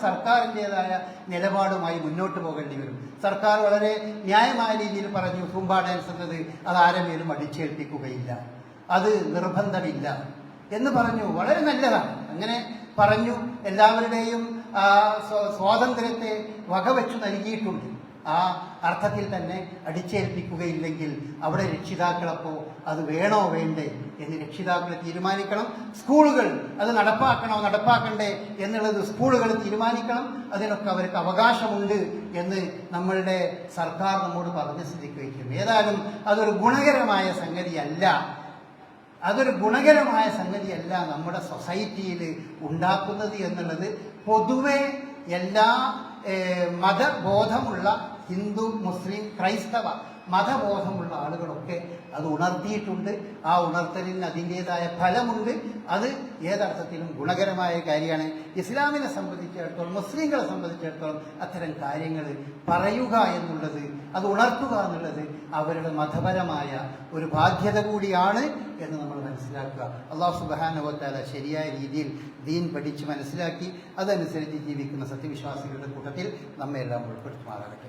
സർക്കാരിൻ്റെതായ നിലപാടുമായി മുന്നോട്ട് പോകേണ്ടി വരും. സർക്കാർ വളരെ ന്യായമായ രീതിയിൽ പറഞ്ഞു സൂംബ ഡാൻസ് എന്നത് അത് ആരെങ്കിലും അടിച്ചേൽപ്പിക്കുകയില്ല, അത് നിർബന്ധമില്ല എന്ന് പറഞ്ഞു. വളരെ നല്ലതാണ്, അങ്ങനെ പറഞ്ഞു. എല്ലാവരുടെയും സ്വാതന്ത്ര്യത്തെ വകവെച്ചു നൽകിയിട്ടുണ്ട്. ആ അർത്ഥത്തിൽ തന്നെ അടിച്ചേൽപ്പിക്കുകയില്ലെങ്കിൽ അവിടെ രക്ഷിതാക്കളപ്പോൾ അത് വേണോ വേണ്ടേ എന്ന് രക്ഷിതാക്കൾ തീരുമാനിക്കണം. സ്കൂളുകൾ അത് നടപ്പാക്കണോ നടപ്പാക്കണ്ടേ എന്നുള്ളത് സ്കൂളുകൾ തീരുമാനിക്കണം. അതിനൊക്കെ അവർക്ക് അവകാശമുണ്ട് എന്ന് നമ്മളുടെ സർക്കാർ നമ്മോട് പറഞ്ഞ് സ്ഥിതിക്കുകയും. ഏതായാലും അതൊരു ഗുണകരമായ സംഗതിയല്ല നമ്മുടെ സൊസൈറ്റിയിൽ ഉണ്ടാക്കുന്നത് എന്നുള്ളത് പൊതുവെ എല്ലാ മതബോധമുള്ള ഹിന്ദു, മുസ്ലിം, ക്രൈസ്തവ മതബോധമുള്ള ആളുകളൊക്കെ അത് ഉണർത്തിയിട്ടുണ്ട്. ആ ഉണർത്തലിന് അതിൻ്റെതായ ഫലമുണ്ട്. അത് ഏതർത്ഥത്തിലും ഗുണകരമായ കാര്യമാണ്. ഇസ്ലാമിനെ സംബന്ധിച്ചിടത്തോളം, മുസ്ലിങ്ങളെ സംബന്ധിച്ചിടത്തോളം അത്തരം കാര്യങ്ങൾ പറയുക എന്നുള്ളത്, അത് ഉണർത്തുക എന്നുള്ളത് അവരുടെ മതപരമായ ഒരു ബാധ്യത കൂടിയാണ് എന്ന് നമ്മൾ മനസ്സിലാക്കുക. അല്ലാഹു സുബ്ഹാനഹു വ തആല ശരിയായ രീതിയിൽ ദീൻ പഠിച്ച് മനസ്സിലാക്കി അതനുസരിച്ച് ജീവിക്കുന്ന സത്യവിശ്വാസികളുടെ കൂട്ടത്തിൽ നമ്മെ എല്ലാം ഉൾപ്പെടുത്തുമാറാകട്ടെ.